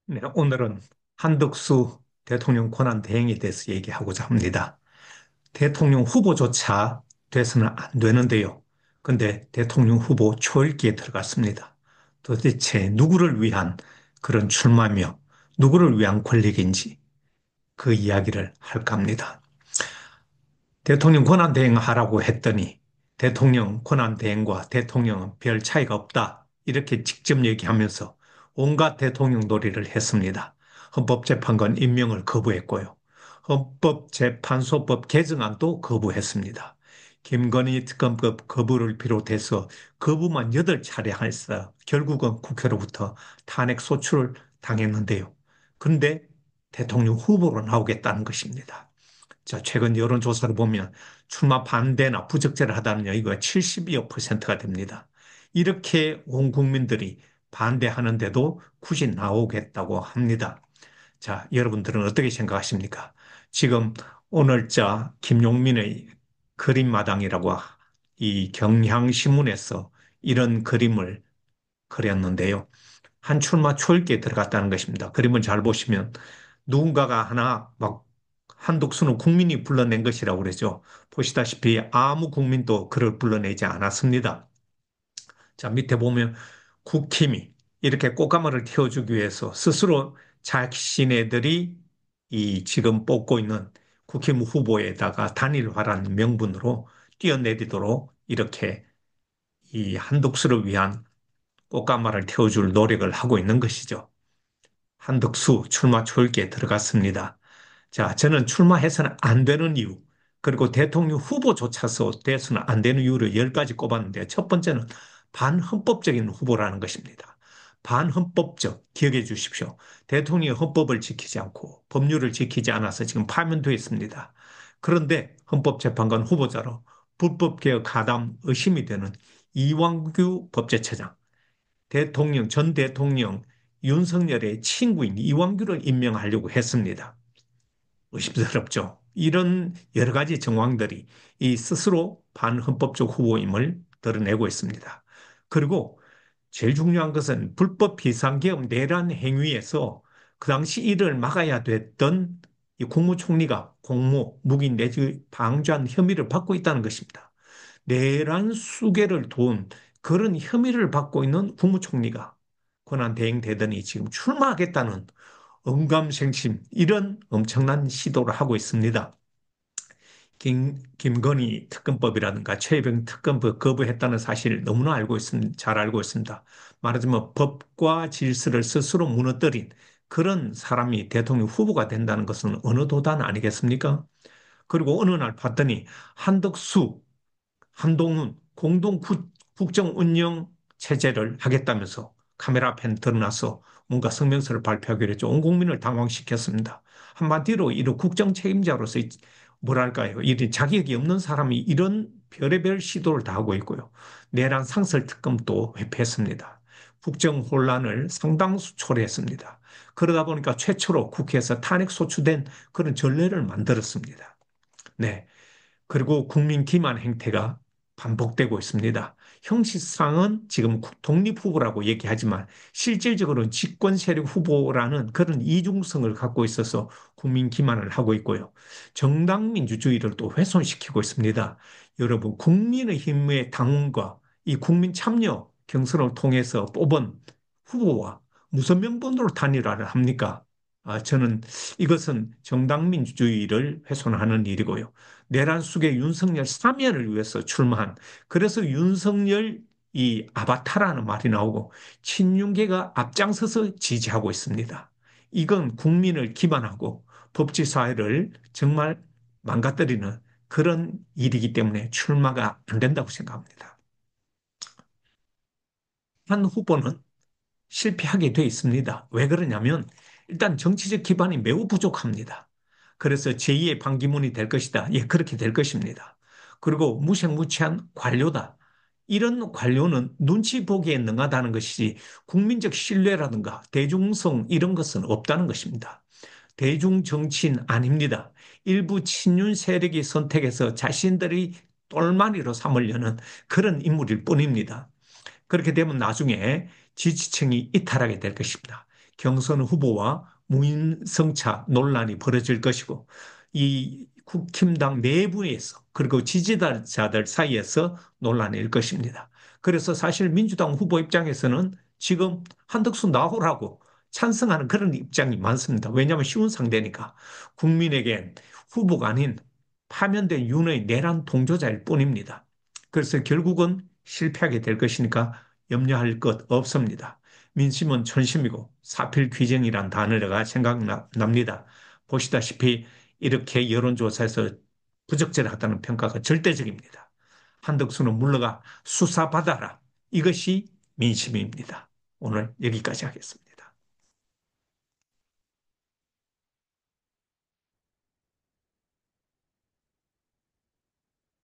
네, 오늘은 한덕수 대통령 권한 대행에 대해서 얘기하고자 합니다. 대통령 후보조차 돼서는 안 되는데요. 근데 대통령 후보 초읽기에 들어갔습니다. 도대체 누구를 위한 그런 출마며 누구를 위한 권력인지 그 이야기를 할까 합니다. 대통령 권한대행하라고 했더니 대통령 권한대행과 대통령은 별 차이가 없다. 이렇게 직접 얘기하면서 온갖 대통령 놀이를 했습니다. 헌법재판관 임명을 거부했고요. 헌법재판소법 개정안도 거부했습니다. 김건희 특검법 거부를 비롯해서 거부만 8차례 해서 결국은 국회로부터 탄핵 소추를 당했는데요. 그런데 대통령 후보로 나오겠다는 것입니다. 자, 최근 여론조사를 보면 출마 반대나 부적절을 하다는 여기가 72%가 됩니다. 이렇게 온 국민들이 반대하는데도 굳이 나오겠다고 합니다. 자, 여러분들은 어떻게 생각하십니까? 지금 오늘자 김용민의 그림마당이라고 이 경향신문에서 이런 그림을 그렸는데요. 한 출마 초읽기에 들어갔다는 것입니다. 그림을 잘 보시면 누군가가 하나 막 한독수는 국민이 불러낸 것이라고 그러죠. 보시다시피 아무 국민도 그를 불러내지 않았습니다. 자, 밑에 보면 국힘이 이렇게 꽃가마를 틔워주기 위해서 스스로 자신네들이 이 지금 뽑고 있는 국힘 후보에다가 단일화라는 명분으로 뛰어내리도록 이렇게 이 한독수를 위한 꽃가마를 태워줄 노력을 하고 있는 것이죠. 한덕수 출마 초읽기에 들어갔습니다. 자, 저는 출마해서는 안 되는 이유, 그리고 대통령 후보조차서 돼서는 안 되는 이유를 10가지 꼽았는데 첫 번째는 반헌법적인 후보라는 것입니다. 반헌법적, 기억해 주십시오. 대통령이 헌법을 지키지 않고 법률을 지키지 않아서 지금 파면되어 있습니다. 그런데 헌법재판관 후보자로 불법개혁 가담 의심이 되는 이완규 법제처장, 전 대통령 윤석열의 친구인 이완규를 임명하려고 했습니다. 의심스럽죠. 이런 여러 가지 정황들이 이 스스로 반헌법적 후보임을 드러내고 있습니다. 그리고 제일 중요한 것은 불법 비상계엄 내란 행위에서 그 당시 이를 막아야 됐던 이 국무총리가 공모, 묵인 내지 방조한 혐의를 받고 있다는 것입니다. 내란 수개를 둔 그런 혐의를 받고 있는 국무총리가 권한대행되더니 지금 출마하겠다는 언감생심 이런 엄청난 시도를 하고 있습니다. 김건희 특검법이라든가 최병 특검법 거부했다는 사실을 너무나 알고 있습니다. 잘 알고 있습니다. 말하자면 법과 질서를 스스로 무너뜨린 그런 사람이 대통령 후보가 된다는 것은 어느 도단 아니겠습니까? 그리고 어느 날 봤더니 한덕수 한동훈 공동 국정 운영 체제를 하겠다면서 카메라 앞에 드러나서 뭔가 성명서를 발표하기로 했죠. 온 국민을 당황시켰습니다. 한마디로 이런 국정 책임자로서 뭐랄까요? 이런 자격이 없는 사람이 이런 별의별 시도를 다 하고 있고요. 내란 상설 특검도 회피했습니다. 국정 혼란을 상당수 초래했습니다. 그러다 보니까 최초로 국회에서 탄핵 소추된 그런 전례를 만들었습니다. 네. 그리고 국민 기만 행태가 반복되고 있습니다. 형식상은 지금 독립후보라고 얘기하지만 실질적으로는 집권 세력 후보라는 그런 이중성을 갖고 있어서 국민 기만을 하고 있고요. 정당 민주주의를 또 훼손시키고 있습니다. 여러분, 국민의힘의 당원과 이 국민 참여 경선을 통해서 뽑은 후보와 무슨 명분으로 단일화를 합니까? 저는 이것은 정당 민주주의를 훼손하는 일이고요. 내란 속에 윤석열 사면을 위해서 출마한, 그래서 윤석열 이 아바타라는 말이 나오고 친윤계가 앞장서서 지지하고 있습니다. 이건 국민을 기만하고 법치 사회를 정말 망가뜨리는 그런 일이기 때문에 출마가 안 된다고 생각합니다. 한 후보는 실패하게 돼 있습니다. 왜 그러냐면 일단 정치적 기반이 매우 부족합니다. 그래서 제2의 반기문이 될 것이다. 예, 그렇게 될 것입니다. 그리고 무색무취한 관료다. 이런 관료는 눈치 보기에 능하다는 것이지 국민적 신뢰라든가 대중성 이런 것은 없다는 것입니다. 대중 정치인 아닙니다. 일부 친윤 세력이 선택해서 자신들이 똘마니로 삼으려는 그런 인물일 뿐입니다. 그렇게 되면 나중에 지지층이 이탈하게 될 것입니다. 경선 후보와 무인승차 논란이 벌어질 것이고 이 국힘당 내부에서 그리고 지지자들 사이에서 논란일 것입니다. 그래서 사실 민주당 후보 입장에서는 지금 한덕수 나오라고 찬성하는 그런 입장이 많습니다. 왜냐하면 쉬운 상대니까. 국민에겐 후보가 아닌 파면된 윤의 내란 동조자일 뿐입니다. 그래서 결국은 실패하게 될 것이니까 염려할 것 없습니다. 민심은 천심이고 사필귀정이란 단어가 생각납니다. 보시다시피 이렇게 여론조사에서 부적절하다는 평가가 절대적입니다. 한덕수는 물러가 수사받아라. 이것이 민심입니다. 오늘 여기까지 하겠습니다.